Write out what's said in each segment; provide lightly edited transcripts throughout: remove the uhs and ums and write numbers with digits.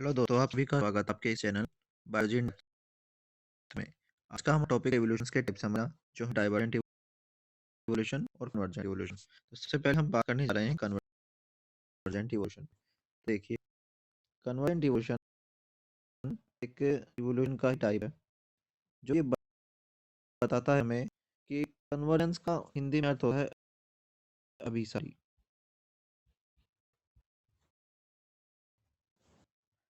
Hello दोस्तों, आप सभी का स्वागत है आपके इस चैनल बायोलॉजी इन डेप्थ में। आज का हम टॉपिक एवोल्यूशन के टिप्स हमारा जो है डाइवर्जेंट इवोल्यूशन और कन्वर्जेंट इवोल्यूशन। तो सबसे पहले हम बात करने जा रहे हैं कन्वर्जेंट इवोल्यूशन। देखिए, कन्वर्जेंट इवोल्यूशन एक इवोल्यूशन का टाइप है जो ये बताता है हमें कि कन्वर्जेंस का हिंदी में अर्थ होता है अभिसारी।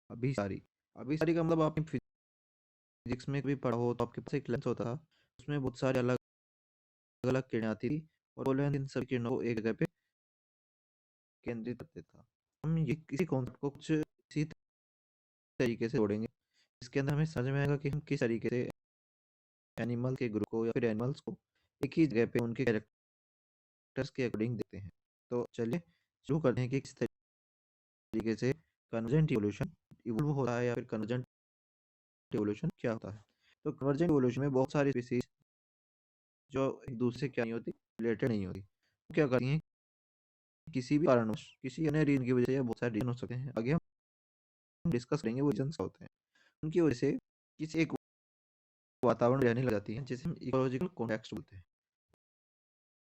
अभिसारी अभिसारी का मतलब आपने फिजिक्स में कभी पढ़ा हो तो आपके पास एक लेंस होता था, उसमें बहुत सारे अलग अलग किरणें आती थी और वो लेंस इन सभी किरणों को एक जगह पे केंद्रित करते था। हम ये किसी कॉन्सेप्ट को कुछ इसी तरीके से जोड़ेंगे, इसके अंदर हमें समझ में आएगा कि हम किस तरीके से एनिमल के ग्रुप को या फिर एनिमल्स को एक ही जगह पे उनके कैरेक्टर्स के अकॉर्डिंग देखते हैं। तो चलिए शुरू करते हैं कि किस तरीके से कन्वर्जेंट इवोल्यूशन इवोल्व होता है या फिर कन्वर्जेंट इवोल्यूशन क्या होता है। तो कन्वर्जेंट इवोल्यूशन में बहुत सारी स्पीसीज जो एक दूसरे से क्या नहीं होती, रिलेटेड नहीं होती, वो क्या करती हैं, किसी भी कारणवश किसी अन्य रीजन की वजह से, या बहुत सारे रीजन हो सकते हैं, आगे हम डिस्कस करेंगे वो रीजन होते हैं, उनकी वजह से किसी एक वातावरण रहने लग जाती है जिसे हम इकोलॉजिकल कॉन्टेक्स्ट बोलते हैं,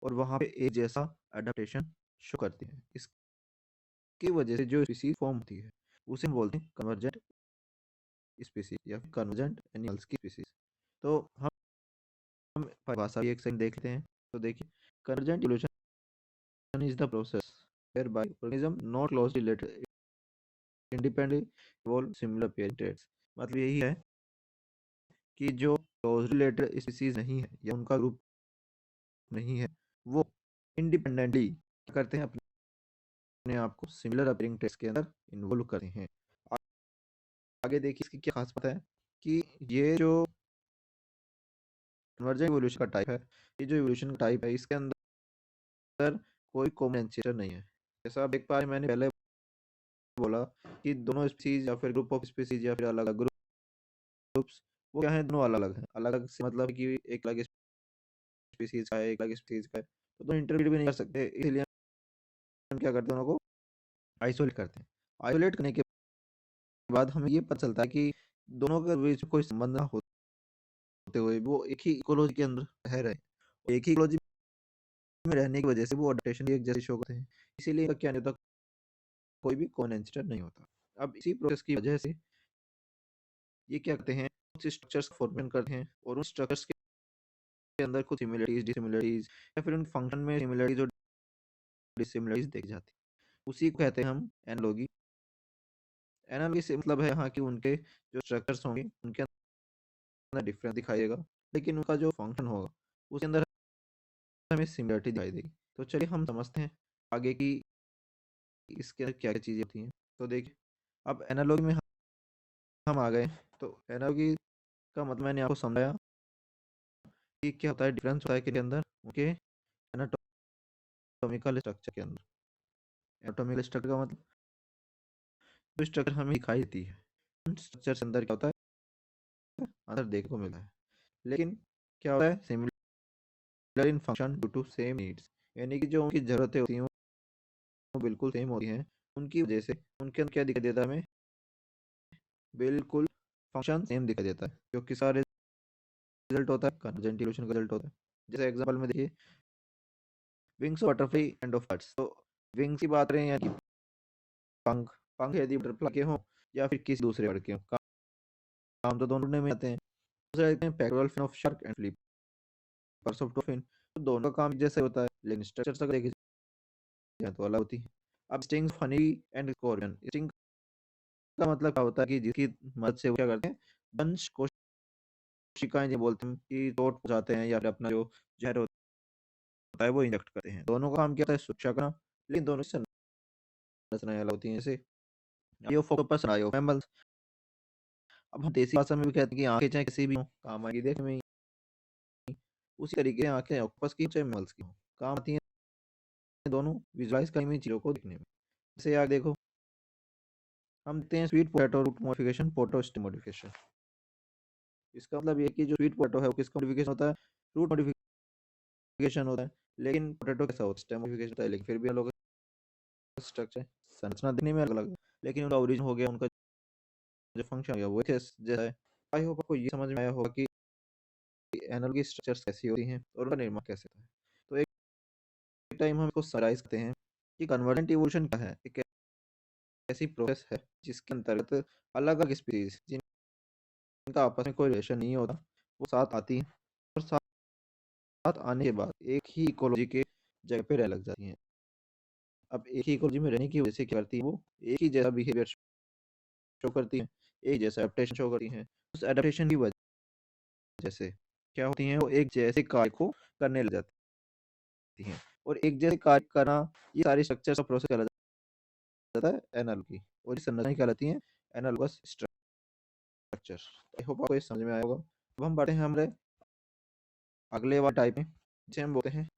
और वहाँ पे एक जैसा अडेप्टेशन शो करती है। इसकी वजह से जो स्पीसीज फॉर्म होती है उसे हम बोलते हैं कन्वर्जेंट स्पीसीज या फिर कन्वर्जेंट एनिमल्स की स्पीसीज। तो हम परिभाषा भी एक सेकंड देख लेते हैं। तो देखिए, convergent evolution is the process whereby organism not closely related independently evolve similar parent traits। मतलब यही है कि जो क्लोज रिलेटेड स्पीसीज नहीं है या उनका ग्रुप नहीं है, वो इंडिपेंडेंटली क्या करते हैं, अपने आप को सिमिलर अपीयरिंग टेस्ट के अंदर इन्वॉल्व करते हैं। आगे देखिए इसकी क्या खास बात है कि ये जो कन्वर्जेंट इवोल्यूशन का टाइप है, ये जो इवोल्यूशन का टाइप है इसके अंदर कोई कॉमन एंसेस्टर नहीं है। जैसा आप देख पा रहे हैं, मैंने पहले बोला कि दोनों स्पीसीज या फिर ग्रुप ऑफ स्पीसीज या फिर अलग अलग ग्रुप्स, वो क्या है, दोनों अलग अलग हैं। अलग अलग से मतलब कि एक अलग स्पीसीज का है, एक अलग स्पीसीज का है, तो दोनों इंटरव्यू भी नहीं कर सकते, इसलिए हम क्या करते हैं, दोनों को आइसोलेट करते हैं। आइसोलेट करने के बाद हमें ये पता चलता है कि दोनों के बीच में कोई संबंध ना होते हुए वो एक ही इकोलॉजी के अंदर रह रहे हैं। एक ही इकोलॉजी में रहने की वजह से वो अडेप्टेशन एक जैसे शो करते हैं, इसीलिए इनका क्या नहीं होता, कोई भी कॉमन एंसेस्टर नहीं होता। अब इसी प्रोसेस की वजह से ये क्या करते हैं, कुछ स्ट्रक्चर्स फॉर्मेशन करते हैं, और उन स्ट्रक्चर्स के अंदर कुछ सिमिलरिटीज डिसिमिलरिटीज या फिर उन फंक्शन में सिमिलरिटीज और डिसिमिलरिटीज देखी जाती है। उसी को कहते हैं हम एनालॉजी। एनालॉजी से मतलब है यहाँ की उनके जो स्ट्रक्चर्स होंगे उनके अंदर डिफरेंस दिखाई देगा, लेकिन उनका जो फंक्शन होगा उसके अंदर हमें सिमिलरिटी दिखाई देगी। तो चलिए हम समझते हैं आगे की इसके अंदर क्या क्या चीज़ें होती हैं। तो देखिए, अब एनालॉजी में हम आ गए। तो एनालॉजी का मतलब मैंने आपको समझाया कि क्या होता है, डिफरेंस होता है के अंदर उनके एनाटॉमिकल स्ट्रक्चर के अंदर। एनाटॉमिकल स्ट्रक्चर का मतलब जो स्ट्रक्चर हमें दिखाई देती है, उन स्ट्रक्चर के अंदर क्या होता है, अंदर देखने को मिलता है, लेकिन क्या होता है, similar in function due to same needs, यानी कि जो उनकी ज़रूरतें होती हैं वो बिल्कुल सेम होती हैं, उनकी वजह से उनके अंदर क्या दिखाई देता है हमें, बिल्कुल फंक्शन सेम दिखाई देता है, जो किसका रिजल्ट होता है, कन्वर्जेंट इवोल्यूशन का रिजल्ट होता है। जैसे एग्जांपल में देखिए, wings of butterfly end of birds. तो विंग्स की बात करें या कि पंख, पंख यदि बटरफ्लाई के हों या फिर किसी दूसरे बर्ड के हों, काम तो दोनों में आते हैं। दूसरा देखते हैं pectoral fin of shark and flippers of dolphin. तो दोनों का काम जैसे होता है, लेकिन स्ट्रक्चर अगर देखे जाए तो अलग होती है। अब sting funny and scorpion. Sting का मतलब क्या होता है कि जिसकी मदद से वो क्या करते हैं, दंश कोशिकाएं जो बोलते हैं कि चोट पहुंचाते हैं या फिर अपना जो जहर होता है वो इंजेक्ट करते हैं। दोनों का काम क्या होता है, सुरक्षा करना, लेकिन दोनों की संरचनाएं अलग होती हैं। जैसे eye of octopus, eye of mammals. अब हम देसी भाषा में भी कहते हैं कि आंखें चाहे किसी भी हो काम आएगी देखने में ही। उसी तरीके से आंखें ऑक्टोपस की हो चाहे मैमल्स की हो, काम आती हैं दोनों विजुअलाइज करने में, चीज़ों को देखने में। जैसे यार देखो, हम देखते हैं sweet potato root modification, potato modification. इसका मतलब ये है कि जो स्वीट पोटैटो है वो किसका मॉडिफिकेशन होता है, रूट मॉडिफिकेशन होता है। लेकिन पोटैटो कैसा होता है, स्टेम मॉडिफिकेशन होता है, लेकिन फिर भी हम लोग स्ट्रक्चर संरचना देखने में अलग अलग है, लेकिन उनका ओरिजिन हो गया उनका जो फंक्शन है वो जैसा है। आई होप आपको ये समझ में आया होगा कि एनएल की स्ट्रक्चर्स कैसी होती हैं और उनका निर्माण कैसे होता है। तो एक टाइम हम इसको समराइज करते हैं कि कन्वर्जेंट इवोल्यूशन क्या है। एक ऐसी प्रोसेस है जिसके अंतर्गत अलग अलग स्पीसीज जिनका आपस में कोई रिलेशन नहीं होता वो साथ आती हैं और साथ आने के बाद एक ही इकोलॉजी के जगह पे रह लग जाती हैं। अब एक ही इकोलॉजी में रहने की वजह से क्या करती है वो एक ही जैसा बिहेवियर शो करती हैं, एक जैसा एडेप्टेशन शो करती हैं। उस एडेप्टेशन की वजह से क्या होती हैं वो एक जैसे कार्य को करने लग जाती हैं और एक जैसे कार्य करना ये सारी स्ट्रक्चर का प्रोसेस कहलाता है एनएल की और ये संरचना कहलाती है एनालॉगस स्ट्रक्चर। आई होप आपको ये समझ में आया होगा। अब हम बढ़ते हैं हमारे अगले वाले टाइप में जिसे हम बोलते हैं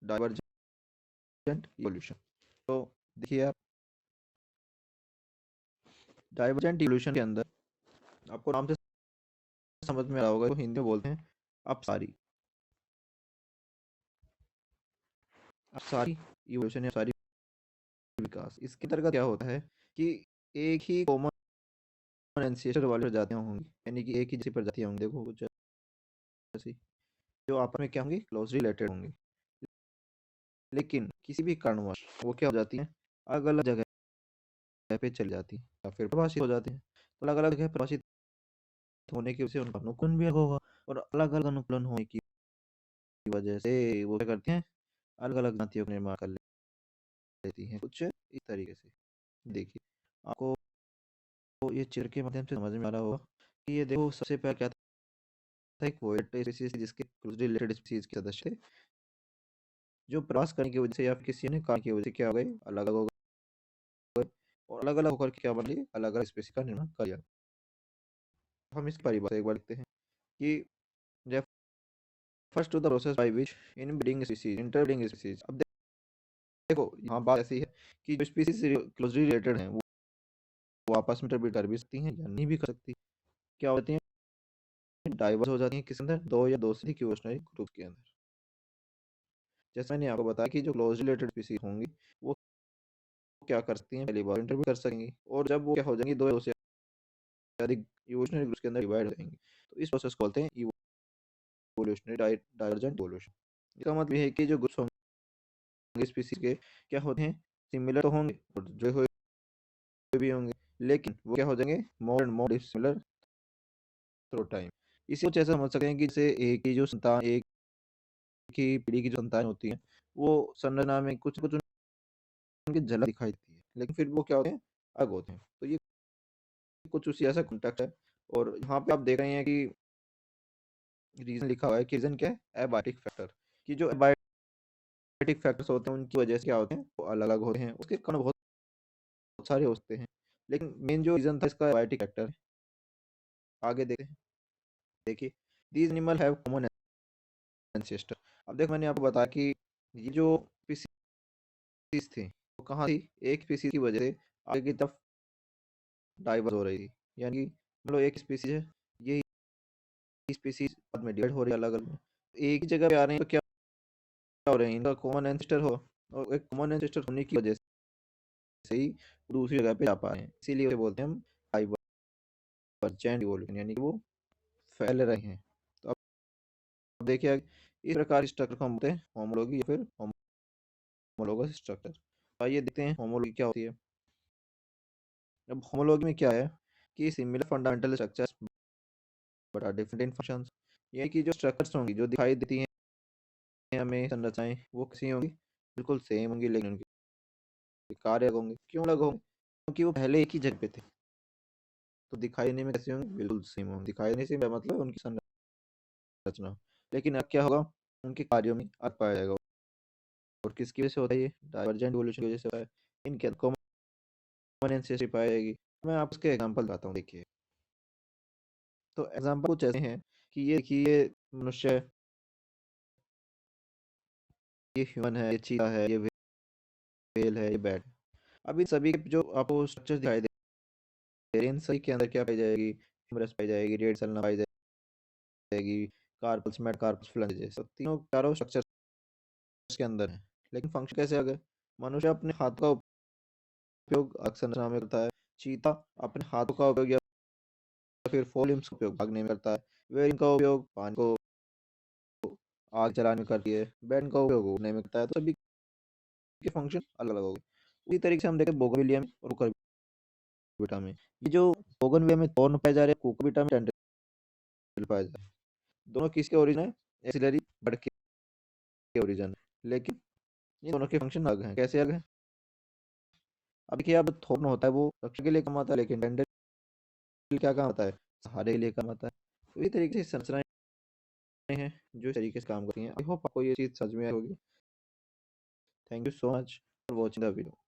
डाइवर्जेंट इवोल्यूशन। तो देखिए आप डाइवर्जेंट इवोल्यूशन के अंदर आपको नाम से समझ में आ रहा होगा तो हिंदी में बोलते हैं अपसारी। अपसारी इवोल्यूशन या अपसारी विकास इसके अंतर्गत क्या होता है कि एक ही कॉमन एंसेस्टर वाली प्रजातियां होंगी, यानी कि एक ही जैसी प्रजातियां होंगी, देखो कुछ ऐसी जो आपस में क्या होंगी क्लोज रिलेटेड होंगी, लेकिन किसी भी कारणवश वो क्या हो जाती हैं अलग अलग जगह पे चली जाती हैं या फिर प्रवासित हो जाती हैं। तो अलग अलग जगह प्रवासित होने की वजह से उनका अनुकूलन भी अलग होगा और अलग अलग अनुकूलन होने की वजह से वो क्या करती हैं अलग अलग जातियों का निर्माण कर लेती हैं कुछ इस तरीके से। देखिए आपको ये चित्र के माध्यम से समझ में आ रहा होगा कि ये देखो सबसे पहले क्या था एक वोयलेट स्पीसीज जिसके क्लोजली रिलेटेड स्पीसीज के सदस्य थे जो प्रवास करने की वजह से या फिर किसी अन्य कारण की वजह से क्या हो गए अलग अलग हो गए और अलग अलग होकर क्या बन लिए अलग अलग स्पीसीज का निर्माण कर लिया। हम इसकी परिभाषा एक बार लिखते हैं कि refers to the process by which inbreeding species interbreeding species। अब देखो यहाँ बात ऐसी है कि जो स्पीसीज क्लोजली रिलेटेड हैं वो आपस में इंटरब्रीड कर भी सकती हैं या नहीं भी कर सकती। क्या होती हैं डाइवर्स हो जाती हैं किस अंदर दो या दो से अधिक इवोल्यूशनरी ग्रुप के अंदर। जैसे मैंने आपको बताया कि जो क्लोज रिलेटेड स्पीसीज होंगी वो क्या कर सकती हैं पहली बार इंटरब्रीड कर सकेंगी और जब वो क्या हो जाएंगी दो या दो से अधिक इवोल्यूशनरी ग्रुप्स के अंदर डिवाइड हो जाएंगी तो इस प्रोसेस को बोलते हैं इवोल्यूशनरी डाइवर्जेंट इवोल्यूशन। इसका मतलब ये है कि जो ग्रुप्स होंगे स्पीसीज के क्या होते हैं सिमिलर तो होंगे और जो हुए भी होंगे लेकिन वो क्या हो जाएंगे more and more dissimilar through time. इसी कुछ ऐसा समझ सकते हैं कि जैसे एक ही जो संतान एक ही पीढ़ी की जो संतान होती है वो संरचना में कुछ कुछ उनकी झलक दिखाई देती है लेकिन फिर वो क्या होते हैं अलग होते हैं। तो ये कुछ उसी ऐसा कॉन्टेक्स्ट है और यहाँ पे आप देख रहे हैं कि रीजन लिखा हुआ है कि रीजन क्या है एबायोटिक फैक्टर कि जो एबायोटिक फैक्टर्स होते हैं उनकी वजह से क्या होते हैं वो अलग अलग होते हैं उसके कारण बहुत सारे होते हैं लेकिन मेन जो रीजन था इसका एबायोटिक फैक्टर है। आगे देखते हैं। देखिए these animal have common ancestor. अब देखो मैंने आपको बताया कि ये जो स्पीसीज थी वो कहाँ थी एक स्पीसीज की वजह से आगे की तरफ डाइवर्स हो रही थी, यानी कि मतलब एक स्पीसीज है ये स्पीसीज बाद में डिवाइड हो रही है अलग अलग एक ही जगह पे आ रहे हैं तो क्या हो रहे हैं इनका कॉमन एंसेस्टर हो और एक कॉमन एंसेस्टर होने की वजह से ही दूसरी जगह पे आ पा रहे हैं इसीलिए उसे बोलते हैं हम डाइवर्जेंट इवोल्यूशन, यानी कि वो फैल रहे हैं। तो अब देखिए इस प्रकार स्ट्रक्चर को हम बोलते हैं होमोलॉजी या फिर होमोलोगस स्ट्रक्चर। आइए देखते हैं होमोलॉजी क्या होती है। अब होमोलॉजी में क्या है कि similar fundamental structures but are different in functions, यानी कि जो स्ट्रक्चर्स होंगी जो दिखाई देती हैं हमें संरचनाएं वो कैसी होंगी बिल्कुल सेम होंगी लेकिन उनके कार्य अलग होंगे। क्यों अलग होंगे क्योंकि वो पहले एक ही जगह पे थे तो दिखाई देने में कैसे होंगे बिल्कुल सेम होंगे। दिखाई देने से मतलब उनकी संरचना, लेकिन अब क्या होगा उनके कार्यों में अर्थ पाया जाएगा। और किसकी वजह से होता है ये डाइवर्जेंट इवोल्यूशन की वजह से होता है। इनके कॉमन एंसेस्ट्री पाई जाएगी। मैं आपको इसके एग्जांपल बताता हूँ। देखिए तो एग्जांपल कुछ ऐसे हैं कि ये देखिए ये मनुष्य है, ये ह्यूमन है, ये चीता है, ये व्हेल है, ये बैट है। अब इन सभी के जो आपको स्ट्रक्चर दिखाई दे रहे हैं इन सभी के अंदर क्या पाई जाएगी ह्यूमरस पाई जाएगी, रेड सेल पाई जाएगी, कार्पल्स मेटाकार्पस फ्लैंजेस, सब तीनों चारों स्ट्रक्चर के अंदर है। लेकिन फंक्शन कैसे आ गए मनुष्य अपने हाथ का उपयोग अक्सर संरचना में करता है, चीता अपने हाथों का उपयोग फिर फोलिम्स का उपयोग भागने में करता है, वेरिन का उपयोग पानी को आग जलाने में करती है, बैन का उपयोग उड़ने में करता है। तो सभी के फंक्शन अलग-अलग हो गए। उसी तरीके से हम देखें बोगनविलिया में और कुकुरबिटा में। ये जो बोगनविलिया में थॉर्न पाए जा रहे हैं, कुकुरबिटा में टेंड्रिल पाया जा रहा है। दोनों किसके ओरिजिन है? एक्सिलरी बड के ओरिजिन है। लेकिन ये दोनों के फंक्शन अलग हैं। कैसे अलग हैं? अब देखिए, अब थॉर्न होता है वो रक्षा के लिए काम आता है, लेकिन टेंड्रिल क्या काम आता है? सहारे के लिए काम आता है। तो इसी तरीके से संरचनाएं हैं जो इस तरीके से काम करती हैं। आई होप आपको ये चीज़ समझ में आई होगी। Thank you so much for watching the video.